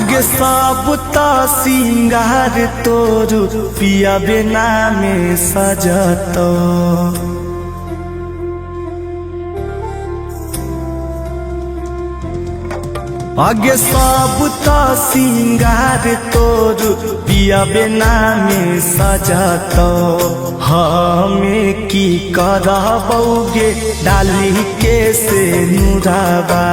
आगे सब ता सिंगार तोर पिया बिना में सजत आगे सब ता सिंगार तोर पिया बिना में सजत हमें की करबौगे डाली के से नुराबा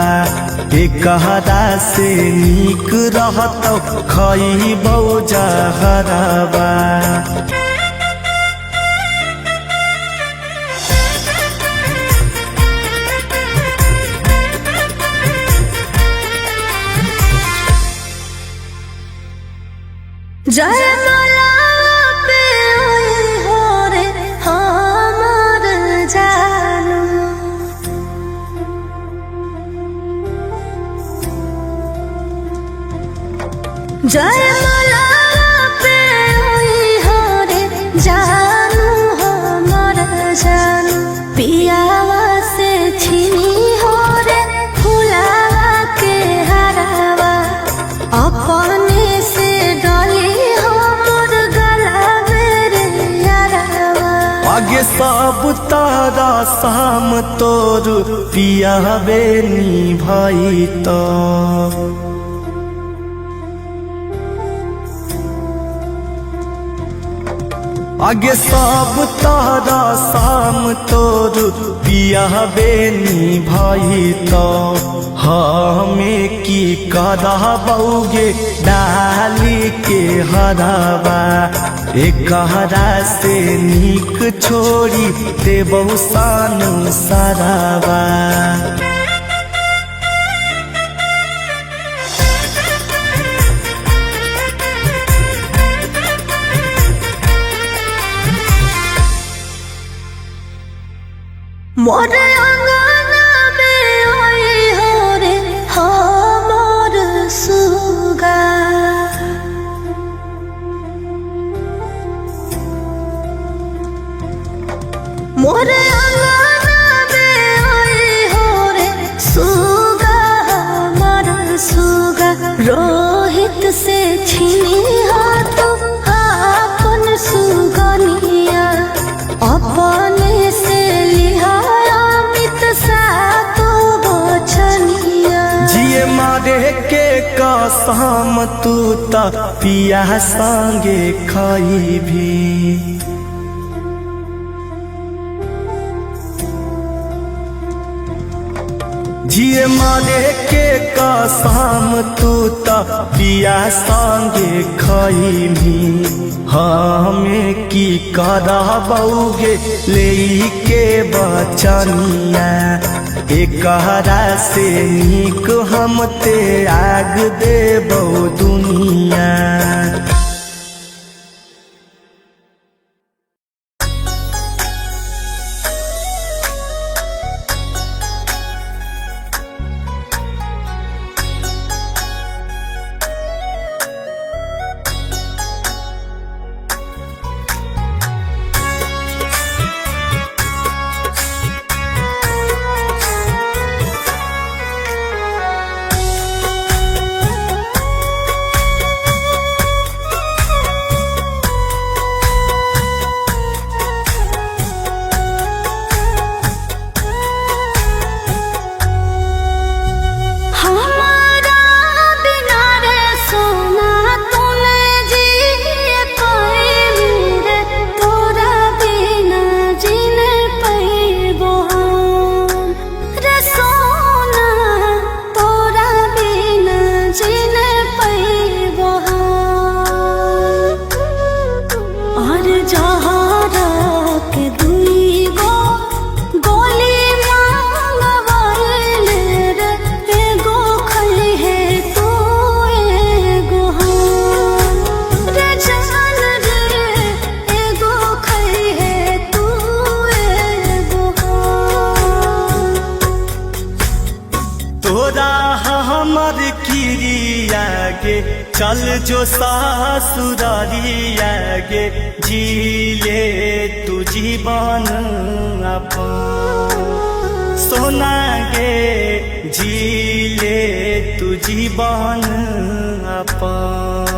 एकहरा से नीक रहत खइबौ जहरबा जयमाला पे हो रे हमर जानू जयमाला पे हो रे जानू हमर जानू पियावा से छीनी हो रे फुलावा के हरावा अपने से डली आगे सब तारा शाम तोर पिया बेनी भाई तो आगे सब तारा शाम तोर पिया बेनी भाई तो हमें की करबौगे डाली के हराबा एकहरा से नीक छोड़ी देबौ सान सराबा मोर अंगना में आई हो रे हमर सुगा मोर अंगना में आई हो रे सुगा हमर सुगा रोहित से छीनी हाथ अपन सुगनिया अपने से जिए मारे के कसम तू त पिया संगे खाई भी जिए मारे के कसम तू त पिया संगे खाई भी हमें की करबौगे ले के बचनिया एकहरा से नीक हम ते आग देबौ दुनिया गे चल जो सासुरारिया गे जी ले तू जीवन अपन सोना गे जीले तू जीवन अपन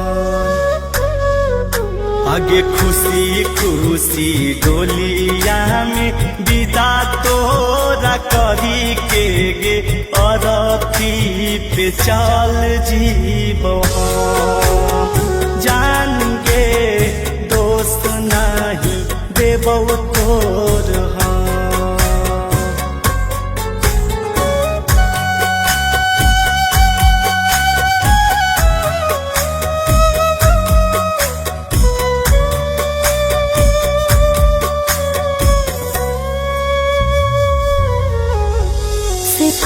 आगे खुशी खुशी डोलिया में विदा तोरा करी के गे अरथी पे चल जीवन जान गे दोस्त नहीं देबो तोर हम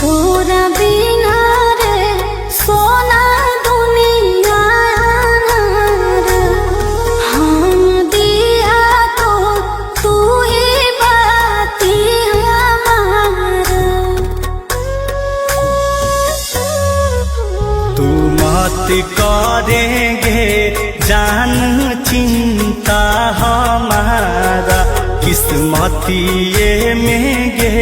तोरा बिना रे सोना दुनिया रे हम दिया तो तू ही बाती हमारा तू मत करेंगे जान चिंता हमारा किस्मतिए में गे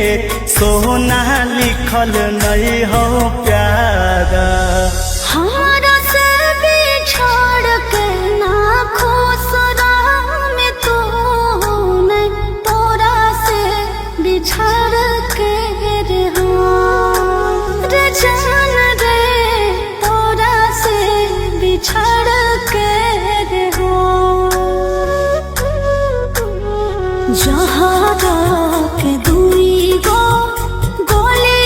सोना लिखल नहीं हो प्यारा हमारा से बिछड़ के ना खुश में तू मैं तोरा से बिछड़ के रे रे जान रे तोरा से बिछड़ के रे जहाँ के दूरी गो गोली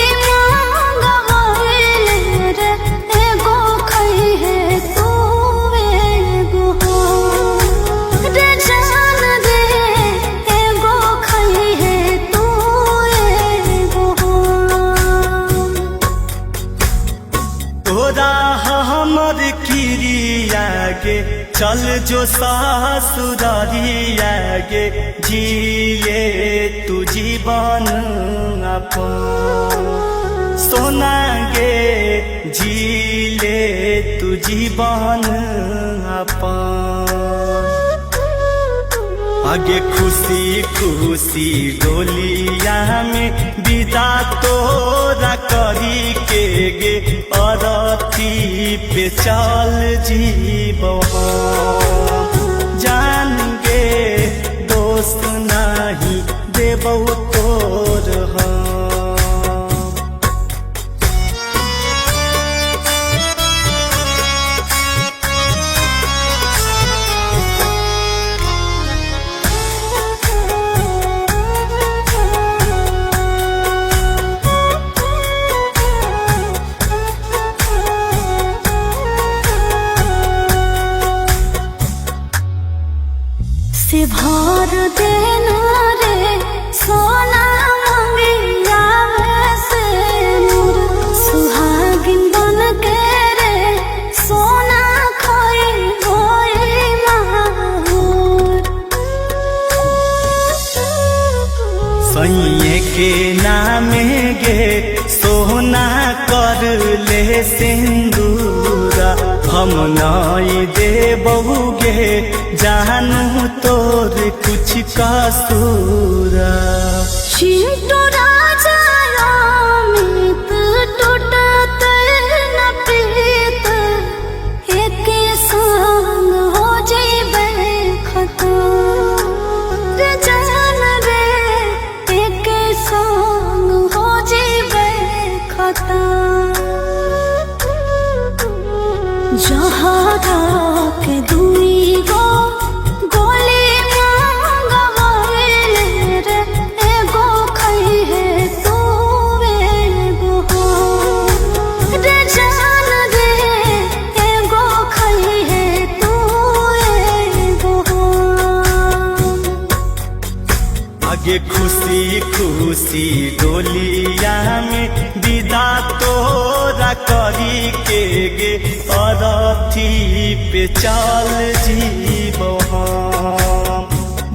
मांगवाइले रे एगो खई है तू एगो रे जान रे एगो खई है तू एगो तोरा हमर किरिया गे चल जो सासुरारिया गे जिए तू जीवन अपन सोना गे जिले तू जीवन अपन आगे खुशी खुशी डोलिया में विदा तोरा करी के गे अरथी पे चल जीवन जान गे दोस्त नहीं देबो तोर हम से भर देना रे सोना मंगिया से मोर सुहागिन बन के रे सोना खोई होई माहौर सैये के नामे गे सोना कर ले सिंदूरा हम नहीं देबहु गे जानू तोर कुछ कसूरा चिंटू राजा अमित टूटत न प्रीत एक संग हो जेबे खतम जान रे एक संग हो जेबे खतम जहाँ के दूरी गो गोली मांगवाइले रे एगो खई है तू एगो रे जान रे एगो खई है तू एगो आगे खुशी खुशी डोलिया में विदा तोरा करी के गे अरथी पे चल जीवन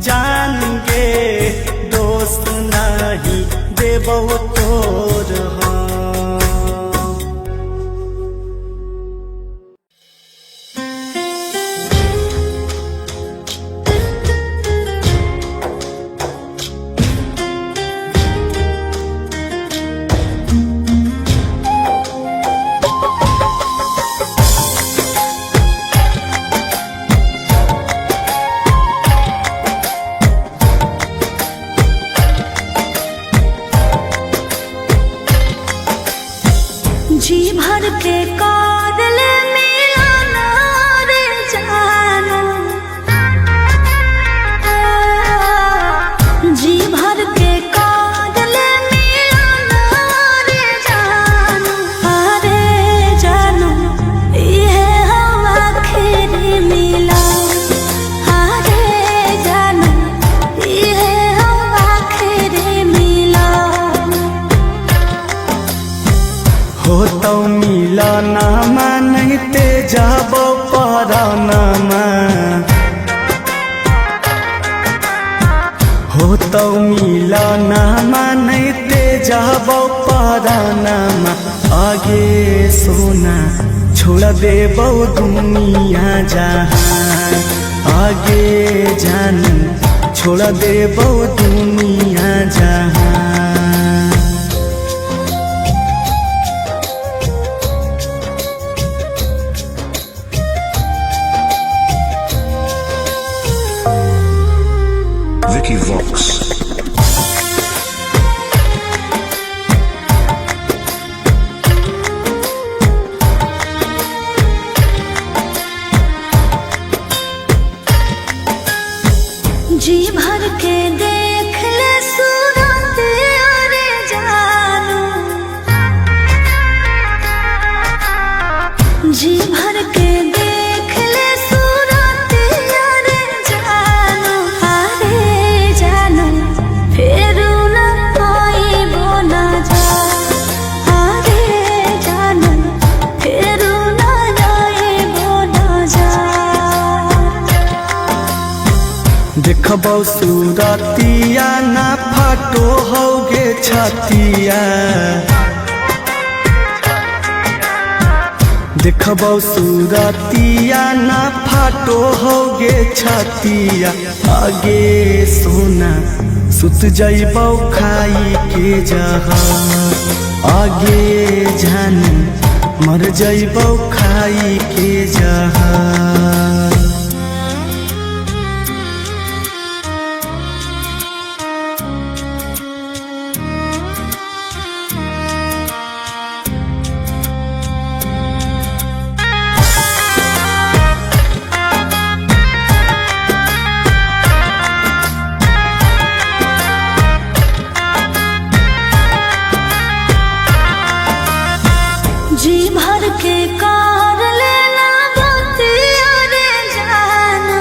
जान गे दोस्त नहीं देबो तोर हम होतौ मिलनमा नैते जाबौ परानमा आगे सोना छोड़ देबौ दुनिया जहां आगे जानी छोड़ देबौ दुनिया जहां Vicky Vox. जी भर के देख ले सूरत अरे जानू जी भर के देख ले सूरत अरे जानू फिर न आइबो न जा अरे जानू फिर न आइबो न जा देखबौ सूरतिया ना फाटो होगे छतिया देखबौ सूरतिया ना फाटो होगे छतिया आगे सोना सुत जइबौ खाई के जहा आगे जानी मर जइबौ खाई के जहा जी भर के कार लेना बतिया रे जानू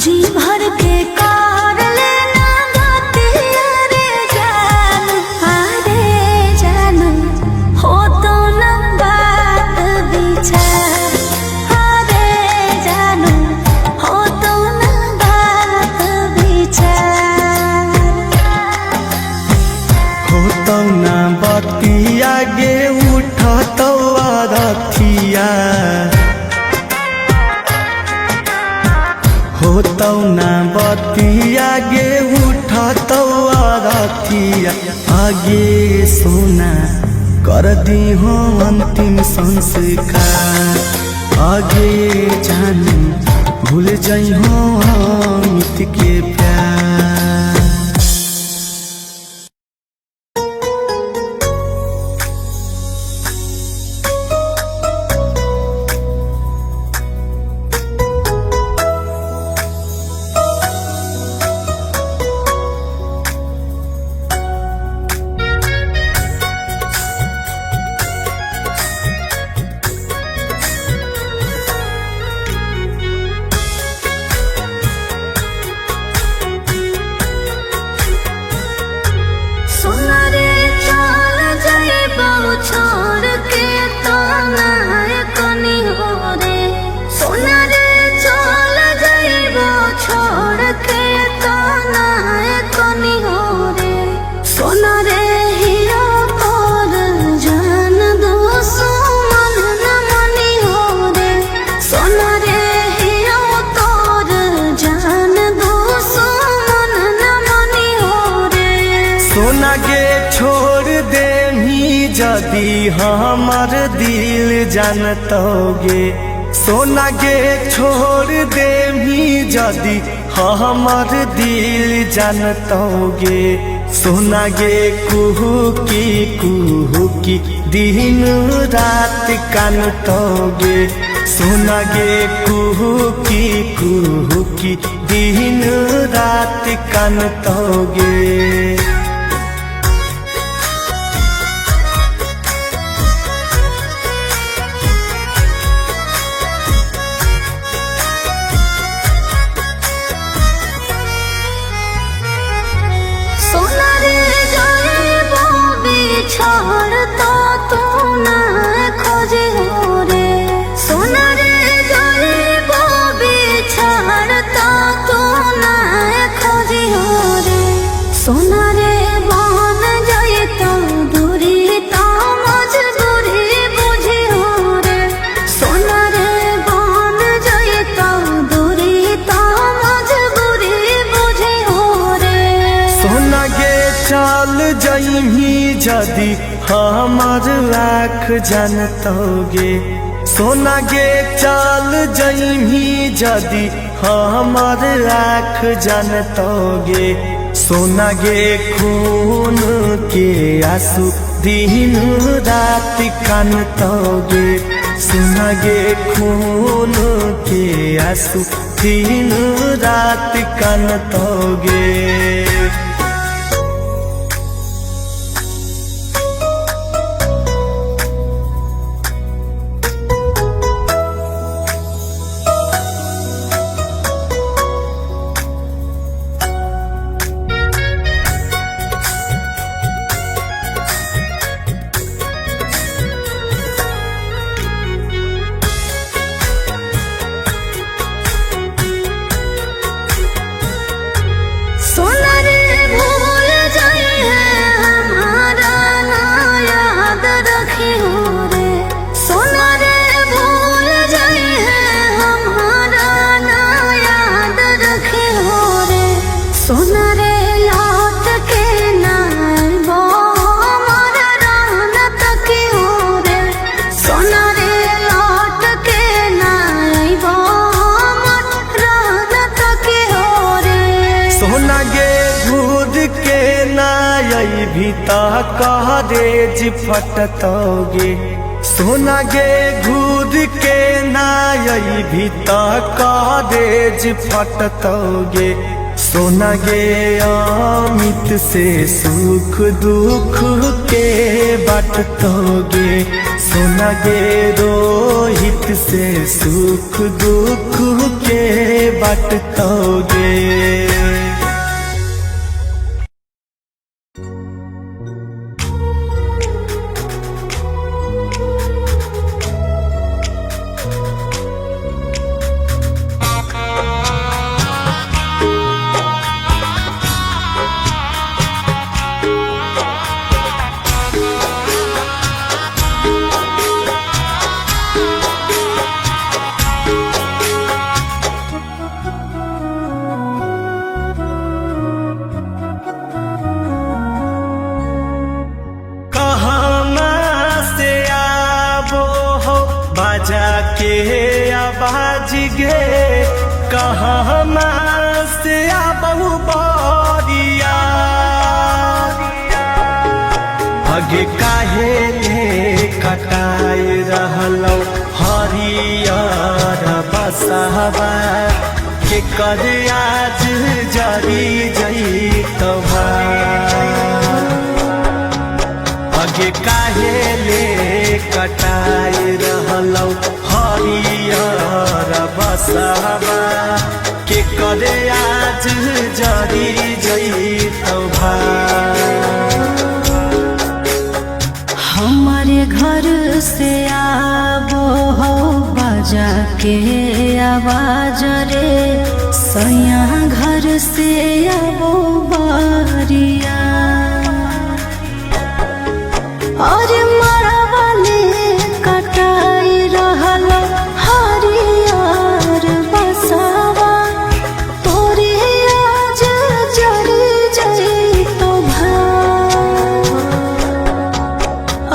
जी भर के कार लेना बतिया रे जानू अरे जानू हो तो न बात विचार अरे जानू हो तो न बात विचार होतौ ना बतिया गे उठतौ रथिया होतौ ना बतिया गे उठतौ रथिया आगे सोना कर दीहो अंतिम संस्कार आगे जानी भूल जइहो अमित के प्यार सोना गे छोड़ देही जदी हमर दिल जानतोगे सोना गे छोड़ देही जदी हमर दिल जानतोगे सोना गे कुहू की दिन रात कानतोगे सोना गे कुहू की दिन रात कानतोगे सोना रे जाए वो बिछाड़ता जदि हमार आँख जानतोगे सोना गे चल जइमी जदि हमार आँख जानतोगे सोना गे खून के आंसू दिन रात कानतोगे सोना गे खून के आंसू दिन रात कानतोगे। सोना गे घूर के नाई भीता करेज फटतोगे सोना गे घूर के नाई भीता करेज फटतोगे सोना गे अमित से सुख दुख के बाटतोगे सोना गे रोहित से सुख दुख के बाटतोगे। जाके आवाज गे कहना से बहु बारिया आगे काहे ले कटाई रहलो हरियर बसहबा के कर आज जरी जइतबा आगे काहे ले कटाई रहलो हरियर बसहबा के करे आज जरी जइतबा। हमारे घर से आबो हो बजा के आवाज रे सैया घर से आबो बारिया और मरवाले कटाई रहलो हरियर बसवा तोरे आज जरी जइतबा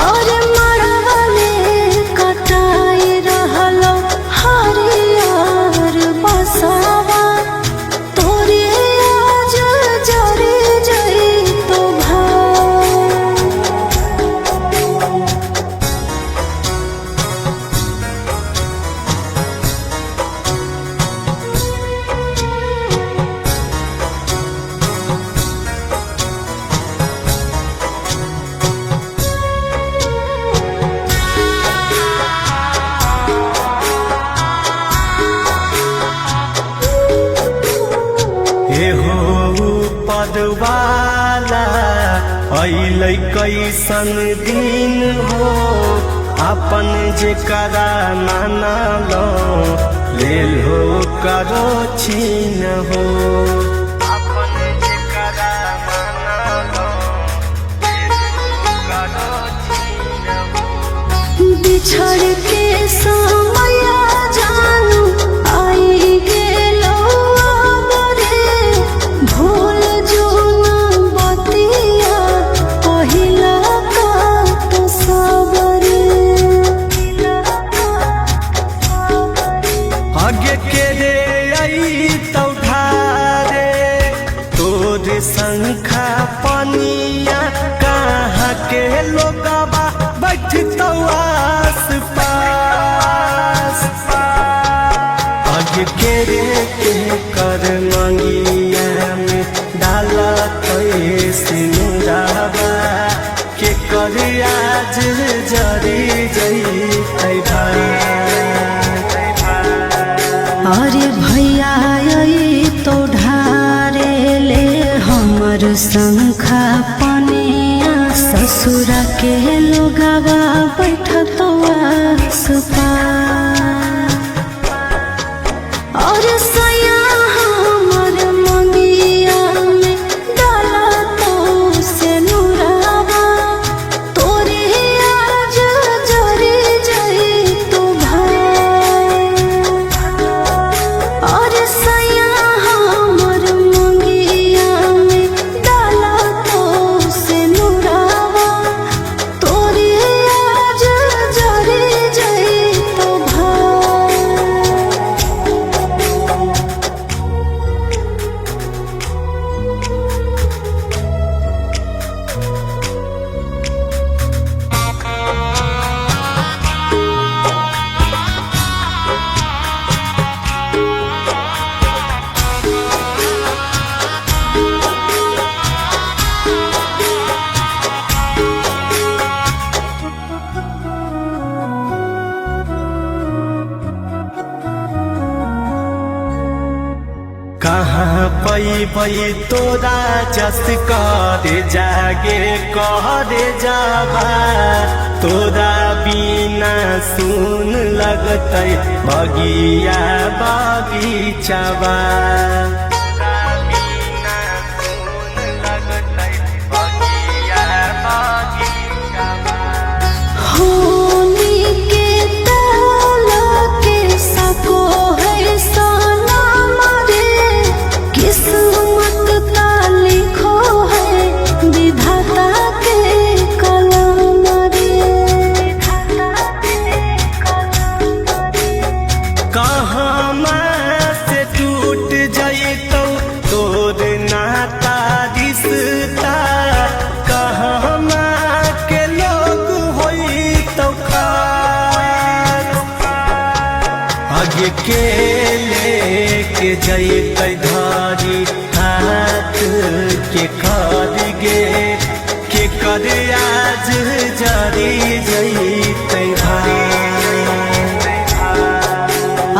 और मरवाले कटाई रहलो हरियर बसवा तोरे आज जरी जइतबा। पदवाला अइलै कैसन दिन हो अपन जेकरा मानलो लेल हो करो छीन हो अपन जेकरा मानलो करो छीन हो बिछड़ के समय जानू आई गेलो बरे भूल जो न बतिया पहिला के रे के कर मंगिया में डाला कैसे नुराबा के कर आज जरी जई भाई। अरे भैया तो ढारे ले हमर शंखा पनिया ससुरा के लोगवा बैठत आसपा। और सया हमर मंगिया में डाला तो से नुरावा तोरे आज जरी जई तो भाई। और सया हमर मंगिया में डाला तो से नुरावा तोरे आज जरी जई तो भाई। कहाँ पई तोरा जस करे जागे करे जाबा तोरा बिना सुन लगतै बगिया बगीचाबा। होनी के ताला के सको है सोना मारे किस्मत का लिखो है विधाता के कलम रे। कहाँ से टूट जइतौ तोर नाता रिश्ता कहाँ के लोग होइतौ खास। आगे के लेके जइतै धारी हाथ के कर गे के कर आज जरी जइतै भाई।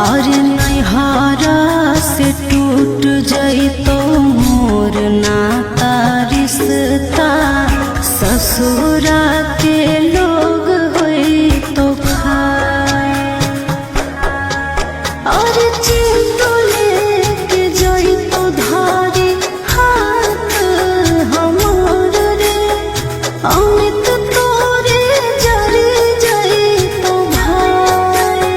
और नैहरा से टूट जइतो मोर नाता रिश्ता ससुरा के लोग होई तो खाए। और चिंटू लेके जइतो धारी हाथ हमर रे अमित तोरे जरी जइतो भाई।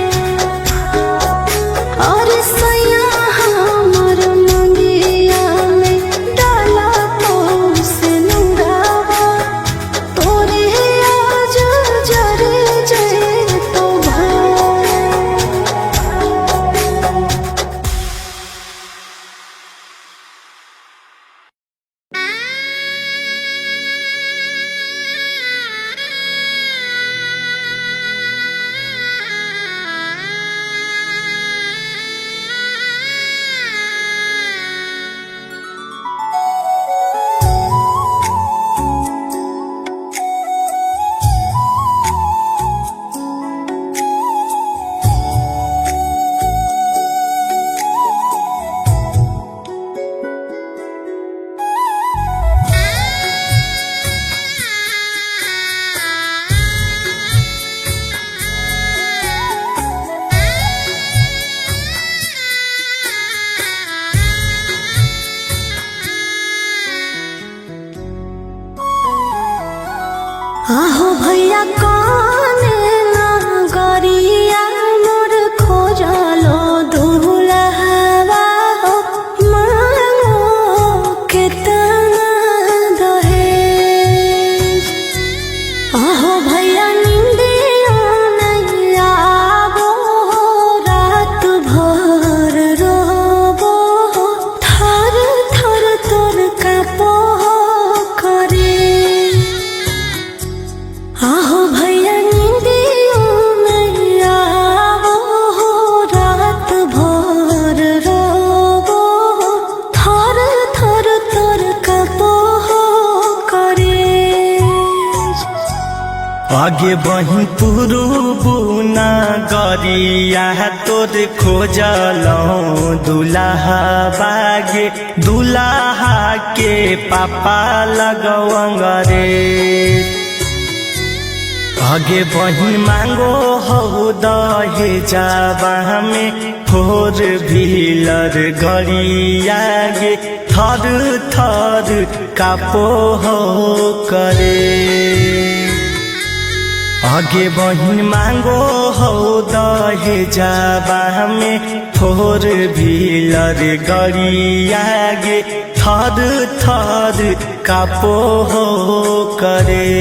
और सया हमर मंगिया में डाला तो से नुरावा तो आगे बही पुरुबुना गरिया तोर खोजलौं दुलाहा बागे दुलाहा के पापा लगवंगरे आगे बही मांगो हो दहे जाबा में फोर भीलर गरियागे थर थर कापो हो करे आगे बहिन मांगो हो दहे जाबा में फोर भीलर गरियागे थर थर कापो हो करे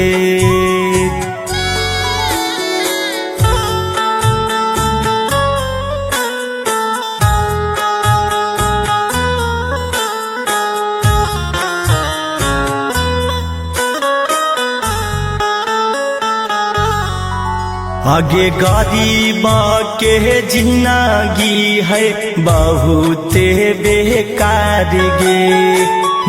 आगे गरीब के जिंदगी है बहुते बेकार गे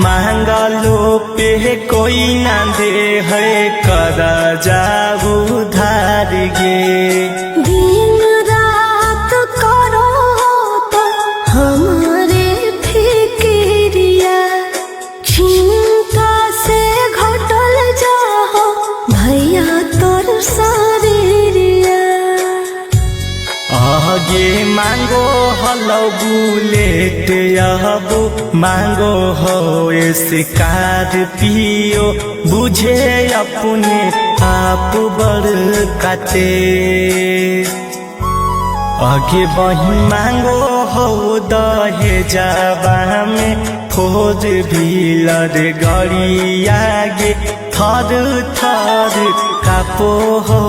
मांगलो पे कोई ना दे है कर जाऊ धार गे दिन रात करो तो हमारे फिक्रिया चिंता से घटल जाओ भैया तोर शरीरिया आगे मांगो हलो बुलेट अबू मांगो हो स्कॉर्पियो बुझे अपने आप बड़ काटे आगे बही मांगो हो दहे जाबा में फोर भीलर गरियागे थर थर कापो हो